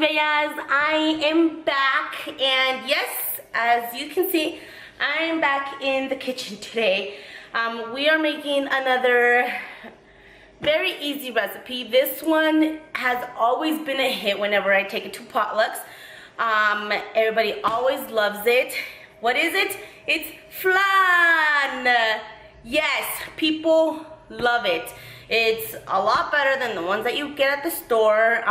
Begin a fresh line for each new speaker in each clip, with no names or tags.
bellas, I am back, and yes, as you can see, I am back in the kitchen today. We are making another very easy recipe. This one has always been a hit whenever I take it to potlucks. Everybody always loves it. What is it? It's flan. Yes, people love it. It's a lot better than the ones that you get at the store,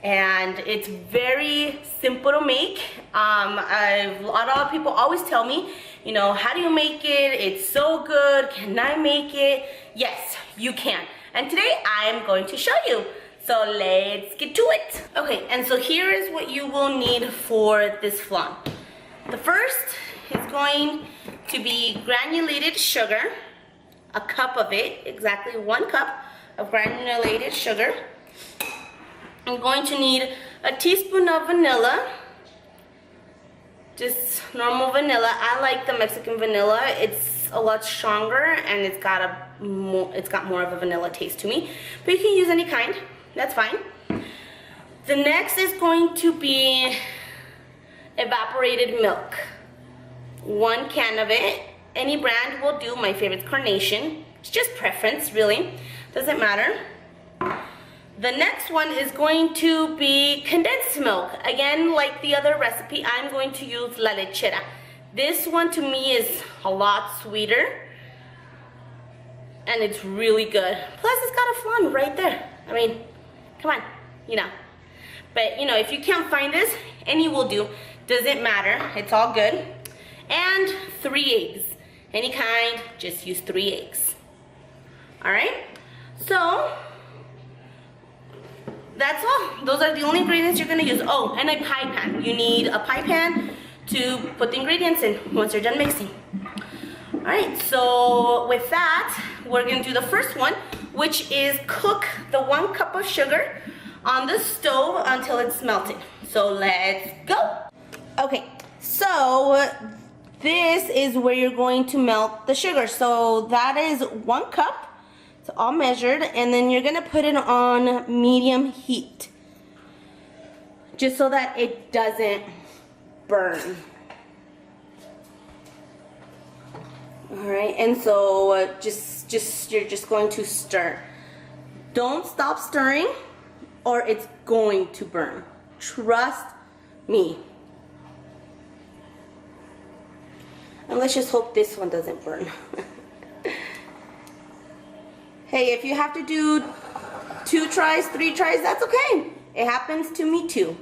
and it's very simple to make. A lot of people always tell me, you know, how do you make it? It's so good. Can I make it? Yes, you can. And today I am going to show you. So let's get to it. Okay, and so here is what you will need for this flan. The first is going to be granulated sugar. A cup of it, exactly 1 cup of granulated sugar. I'm going to need a teaspoon of vanilla, just normal vanilla. I like the Mexican vanilla. It's a lot stronger and it's got more of a vanilla taste to me. But you can use any kind, that's fine. The next is going to be evaporated milk. 1 can of it. Any brand will do. My favorite's Carnation. It's just preference, really. Doesn't matter. The next one is going to be condensed milk. Again, like the other recipe, I'm going to use la lechera. This one to me is a lot sweeter. And it's really good. Plus, it's got a flan right there. I mean, come on, you know. But, you know, if you can't find this, any will do. Doesn't matter. It's all good. And 3 eggs. Any kind, just use 3 eggs. Alright? So, that's all. Those are the only ingredients you're going to use. Oh, and a pie pan. You need a pie pan to put the ingredients in once you're done mixing. Alright, so with that, we're going to do the first one, which is cook the 1 cup of sugar on the stove until it's melted. So let's go. Okay, so this is where you're going to melt the sugar. So that is 1 cup. It's all measured. And then you're going to put it on medium heat. Just so that it doesn't burn. Alright, and so you're just going to stir. Don't stop stirring or it's going to burn. Trust me. And let's just hope this one doesn't burn. Hey, if you have to do 2 tries, 3 tries, that's okay. It happens to me too.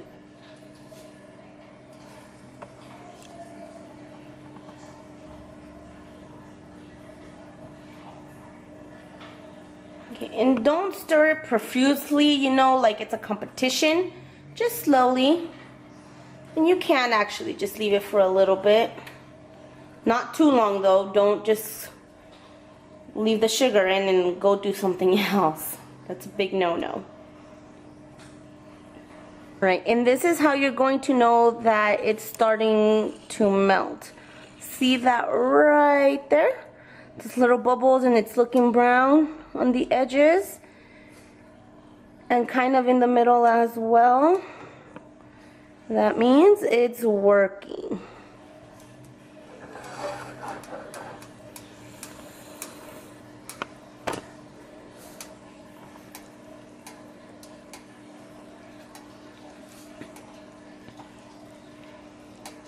Okay, and don't stir it profusely, you know, like it's a competition. Just slowly. And you can actually just leave it for a little bit. Not too long though. Don't just leave the sugar in and go do something else. That's a big no-no. Right, and this is how you're going to know that it's starting to melt. See that right there? Those little bubbles, and it's looking brown on the edges. And kind of in the middle as well. That means it's working.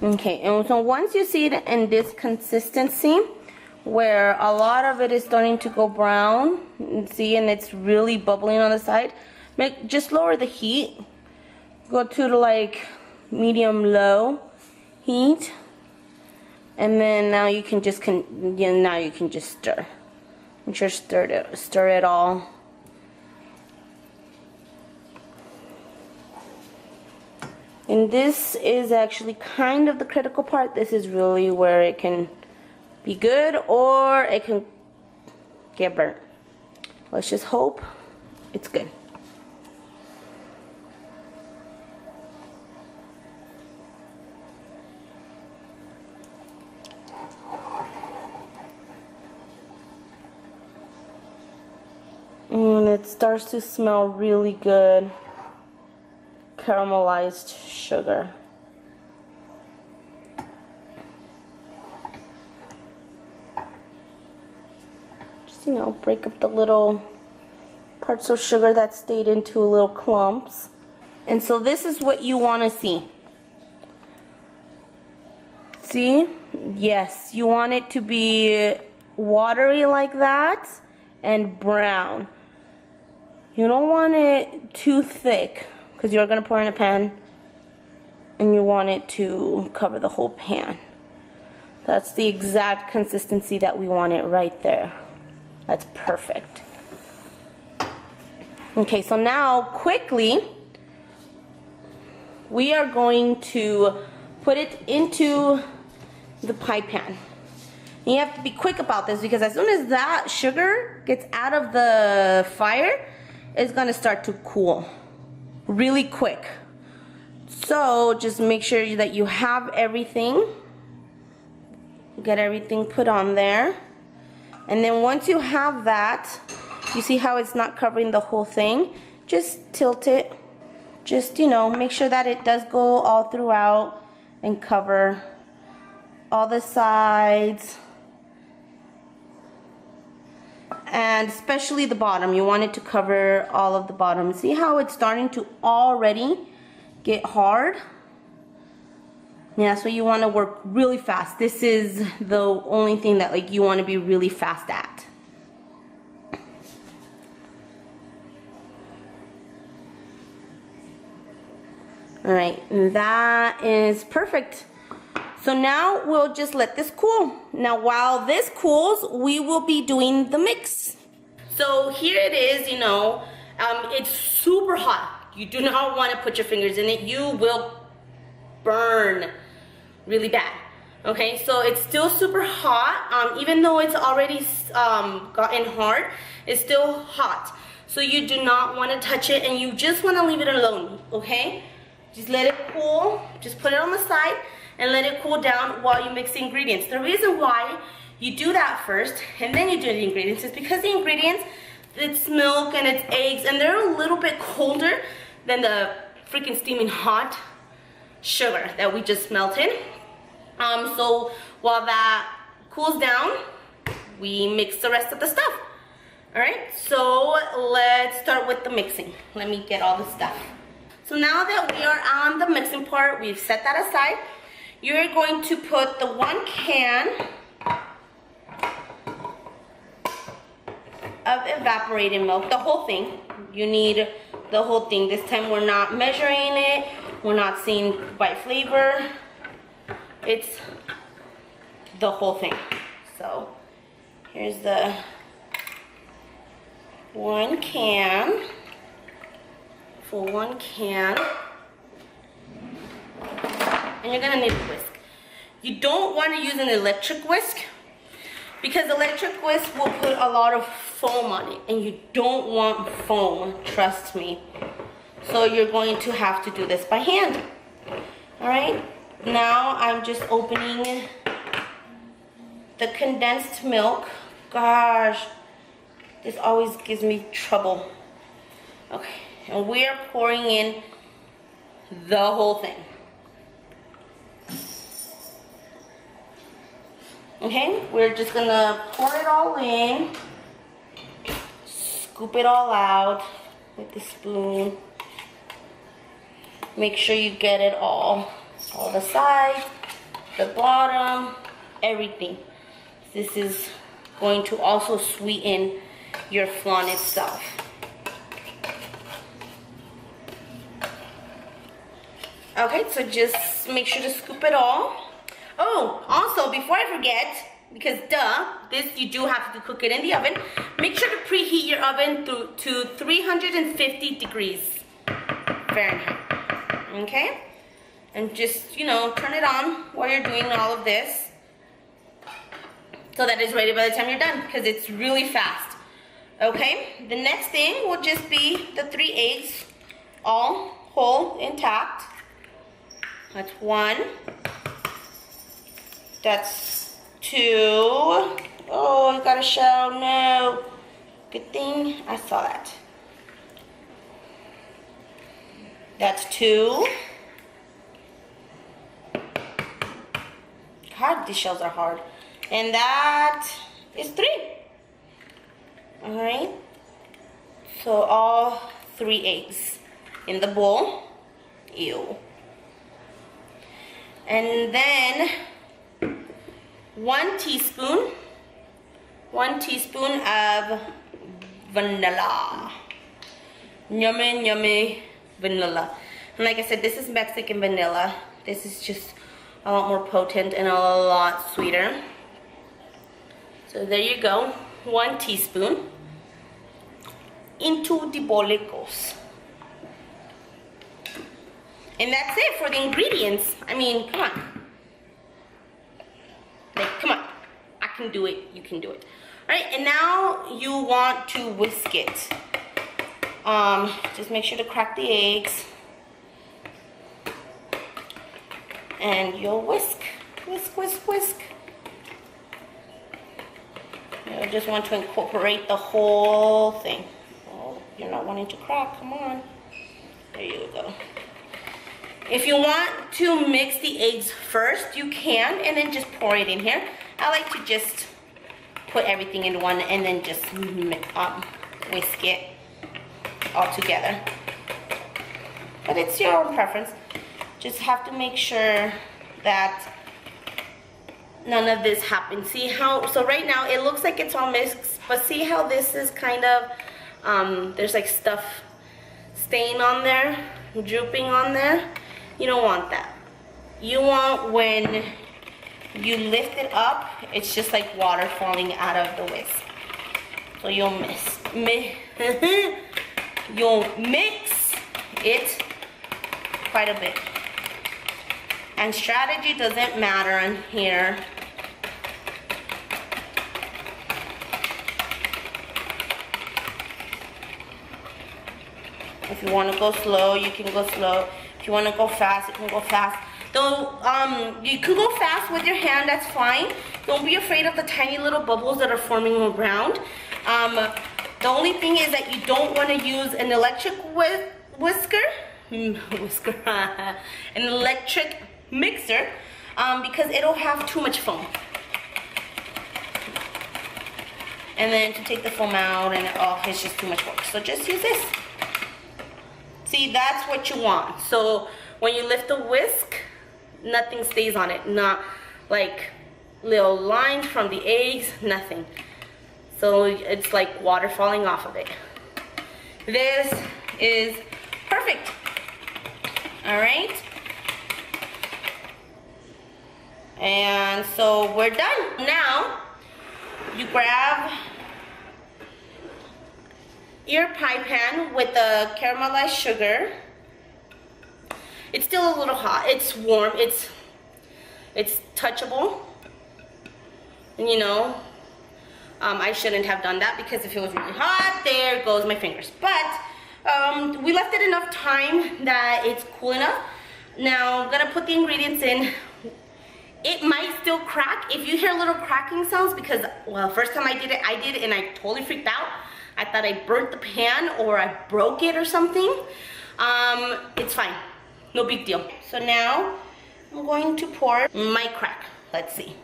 Okay, and so once you see it in this consistency, where a lot of it is starting to go brown, see, and it's really bubbling on the side, just lower the heat. Go to like medium-low heat, and then now you can just stir. Make sure stir it all. And this is actually kind of the critical part. This is really where it can be good or it can get burnt. Let's just hope it's good. And it starts to smell really good. caramelized sugar. Just, you know, break up the little parts of sugar that stayed into little clumps. And so this is what you want to see. See? Yes, you want it to be watery like that and brown. You don't want it too thick because you're going to pour in a pan and you want it to cover the whole pan. That's the exact consistency that we want it right there. That's perfect. Okay, so now quickly we are going to put it into the pie pan. And you have to be quick about this because as soon as that sugar gets out of the fire, it's gonna start to cool really quick. So just make sure that you have everything. Get everything put on there. And then once you have that, you see how it's not covering the whole thing? Just tilt it. Just, you know, make sure that it does go all throughout and cover all the sides. And especially the bottom. You want it to cover all of the bottom. See how it's starting to already get hard? Yeah, so you want to work really fast. This is the only thing that like you want to be really fast at. Alright, that is perfect. So now we'll just let this cool. Now while this cools, we will be doing the mix. So here it is, you know, it's super hot. You do not want to put your fingers in it. You will burn really bad. Okay, so it's still super hot. Even though it's already gotten hard, it's still hot. So you do not want to touch it and you just want to leave it alone, okay? Just let it cool. Just put it on the side and let it cool down while you mix the ingredients. The reason why you do that first and then you do the ingredients is because the ingredients, it's milk and it's eggs and they're a little bit colder than the freaking steaming hot sugar that we just melted. So while that cools down, we mix the rest of the stuff. All right, so let's start with the mixing. Let me get all the stuff. So now that we are on the mixing part, we've set that aside. You're going to put the 1 can of evaporated milk, the whole thing. You need the whole thing. This time we're not measuring it. We're not seeing by flavor. It's the whole thing. So here's the 1 can. For 1 can. And you're gonna need a whisk. You don't want to use an electric whisk because electric whisk will put a lot of foam on it and you don't want foam, trust me. So you're going to have to do this by hand. All right, now I'm just opening the condensed milk. Gosh, this always gives me trouble. Okay, and we are pouring in the whole thing. Okay, we're just gonna pour it all in, scoop it all out with the spoon. Make sure you get it all the sides, the bottom, everything. This is going to also sweeten your flan itself. Okay, so just make sure to scoop it all. Oh, also, before I forget, because this you do have to cook it in the oven, make sure to preheat your oven to 350 degrees Fahrenheit, okay? And just, you know, turn it on while you're doing all of this so that it's ready by the time you're done, because it's really fast, okay? The next thing will just be the 3 eggs, all whole, intact. That's 1. That's 2. Oh, I got a shell. No. Good thing I saw that. That's 2. God, these shells are hard. And that is 3. All right. So all 3 eggs in the bowl. Ew. And then 1 teaspoon of vanilla. Yummy, yummy vanilla. And like I said, this is Mexican vanilla. This is just a lot more potent and a lot sweeter. So there you go. 1 teaspoon into the bowl it goes. And that's it for the ingredients. I mean, come on. Like, come on. I can do it. You can do it. All right, and now you want to whisk it. Just make sure to crack the eggs. And you'll whisk. Whisk, whisk, whisk. You just want to incorporate the whole thing. Oh, you're not wanting to crack. Come on. There you go. If you want to mix the eggs first, you can, and then just pour it in here. I like to just put everything in one and then just whisk it all together. But it's your own preference. Just have to make sure that none of this happens. See how, so right now it looks like it's all mixed, but see how this is kind of, there's like stuff staying on there, drooping on there? You don't want that. You want when you lift it up, it's just like water falling out of the whisk. So you'll mix it quite a bit. And strategy doesn't matter in here. If you want to go slow, you can go slow. If you want to go fast, you can go fast. Though, you can go fast with your hand, that's fine. Don't be afraid of the tiny little bubbles that are forming around. The only thing is that you don't want to use an electric whisker, an electric mixer, because it'll have too much foam. And then to take the foam out, and oh, it's just too much work. So just use this. See, that's what you want. So when you lift the whisk, nothing stays on it. Not like little lines from the eggs, nothing. So it's like water falling off of it. This is perfect. All right. And so we're done. Now, you grab your pie pan with the caramelized sugar. It's still a little hot. It's warm. It's touchable. And you know, I shouldn't have done that because if it was really hot, there goes my fingers. But we left it enough time that it's cool enough. Now I'm gonna put the ingredients in. It might still crack. If you hear little cracking sounds, because, well, first time I did it and I totally freaked out. I thought I burnt the pan or I broke it or something. It's fine. No big deal. So now I'm going to pour my crack. Let's see.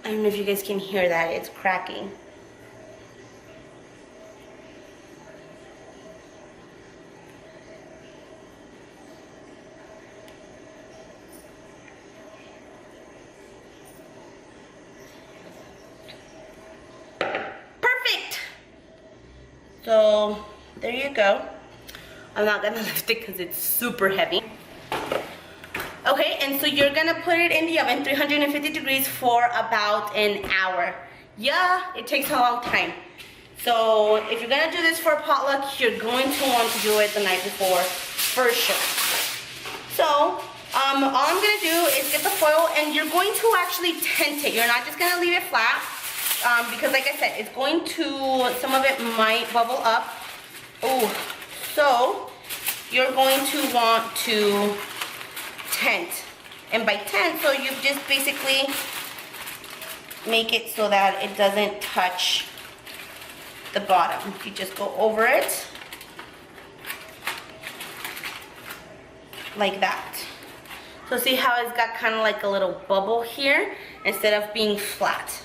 I don't know if you guys can hear that. It's cracking. So there you go. I'm not gonna lift it because it's super heavy. Okay, and so you're gonna put it in the oven, 350 degrees for about an hour. Yeah, it takes a long time. So if you're gonna do this for a potluck, you're going to want to do it the night before, for sure. So all I'm gonna do is get the foil, and you're going to actually tent it. You're not just gonna leave it flat. Because like I said, it's going to, some of it might bubble up. Oh, so you're going to want to tent. And by tent, so you just basically make it so that it doesn't touch the bottom. You just go over it like that. So see how it's got kind of like a little bubble here instead of being flat.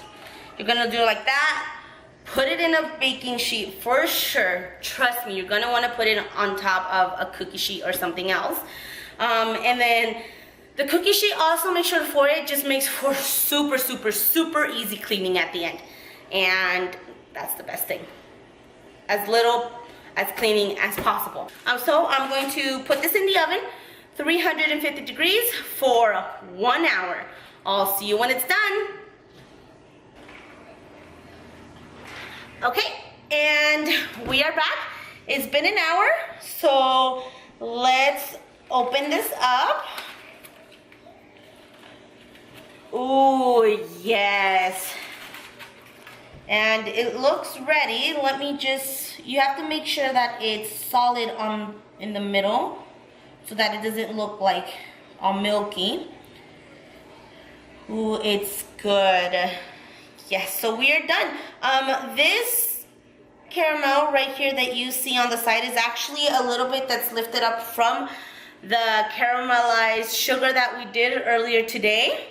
You're gonna do it like that. Put it in a baking sheet for sure. Trust me, you're gonna wanna put it on top of a cookie sheet or something else. And then the cookie sheet, also make sure for it just makes for super, super, super easy cleaning at the end. And that's the best thing. As little as cleaning as possible. So I'm going to put this in the oven, 350 degrees for 1 hour. I'll see you when it's done. Okay, and we are back. It's been an hour, so let's open this up. Ooh, yes. And it looks ready. Let me just, you have to make sure that it's solid in the middle so that it doesn't look like all milky. Ooh, it's good. Yes, so we are done. This caramel right here that you see on the side is actually a little bit that's lifted up from the caramelized sugar that we did earlier today.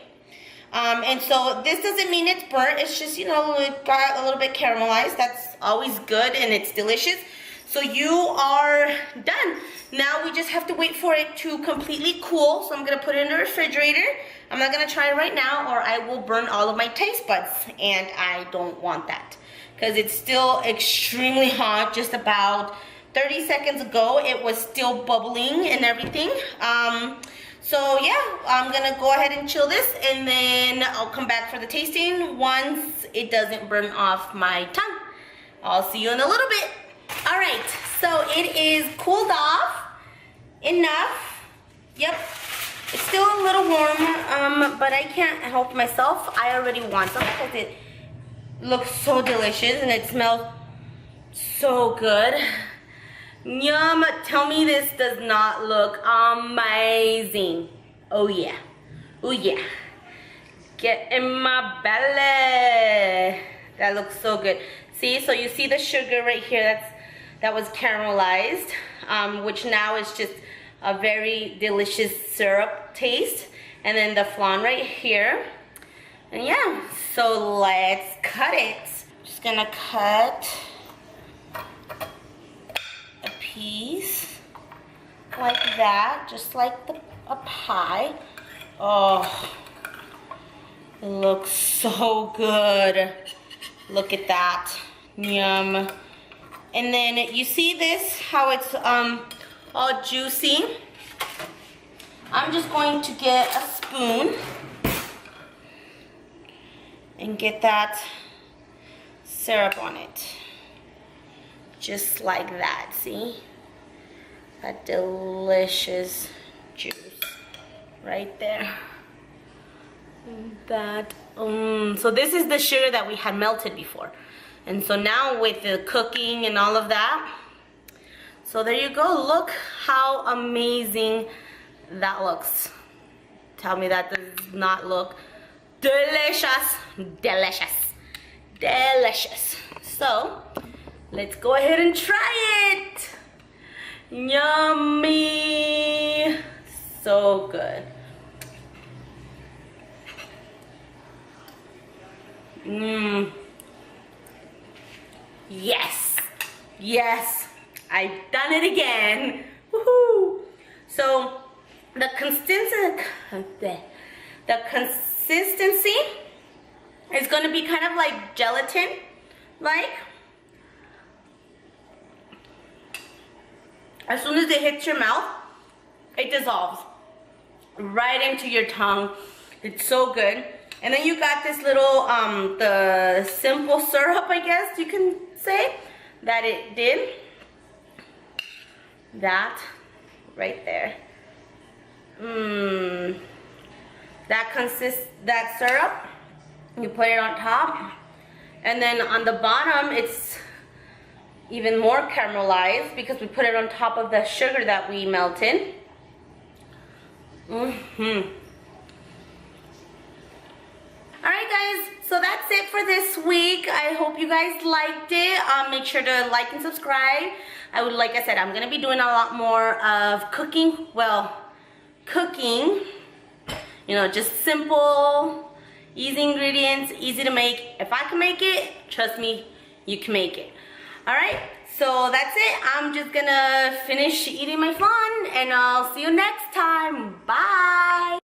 And so this doesn't mean it's burnt, it's just, you know, it got a little bit caramelized. That's always good and it's delicious. So you are done. Now we just have to wait for it to completely cool. So I'm gonna put it in the refrigerator. I'm not gonna try it right now or I will burn all of my taste buds, and I don't want that because it's still extremely hot. Just about 30 seconds ago, it was still bubbling and everything. So yeah, I'm gonna go ahead and chill this and then I'll come back for the tasting once it doesn't burn off my tongue. I'll see you in a little bit. All right, so it is cooled off enough. Yep, it's still a little warm, but I can't help myself. I already want some because it looks so delicious and it smells so good. Yum, tell me this does not look amazing. Oh yeah, oh yeah. Get in my belly. That looks so good. See, so you see the sugar right here that was caramelized, which now is just a very delicious syrup taste. And then the flan right here. And yeah, so let's cut it. Just gonna cut a piece like that, just like a pie. Oh, it looks so good. Look at that. Yum. And then you see this, how it's all juicy. I'm just going to get a spoon and get that syrup on it. Just like that, see? That delicious juice right there. That, so this is the sugar that we had melted before. And so now with the cooking and all of that, so there you go. Look how amazing that looks. Tell me that does not look delicious. Delicious. Delicious. So let's go ahead and try it. Yummy. So good. Mmm. Yes. Yes. I've done it again. Woohoo. So the consistency is going to be kind of like gelatin, like. As soon as it hits your mouth, it dissolves right into your tongue. It's so good. And then you got this little, the simple syrup, I guess you can say, that it did. That right there. That syrup, you put it on top. And then on the bottom, it's even more caramelized because we put it on top of the sugar that we melted. Alright guys, so that's it for this week. I hope you guys liked it. Make sure to like and subscribe. Like I said, I'm gonna be doing a lot more of cooking. Well, cooking, you know, just simple, easy ingredients, easy to make. If I can make it, trust me, you can make it. Alright, so that's it. I'm just gonna finish eating my flan and I'll see you next time. Bye!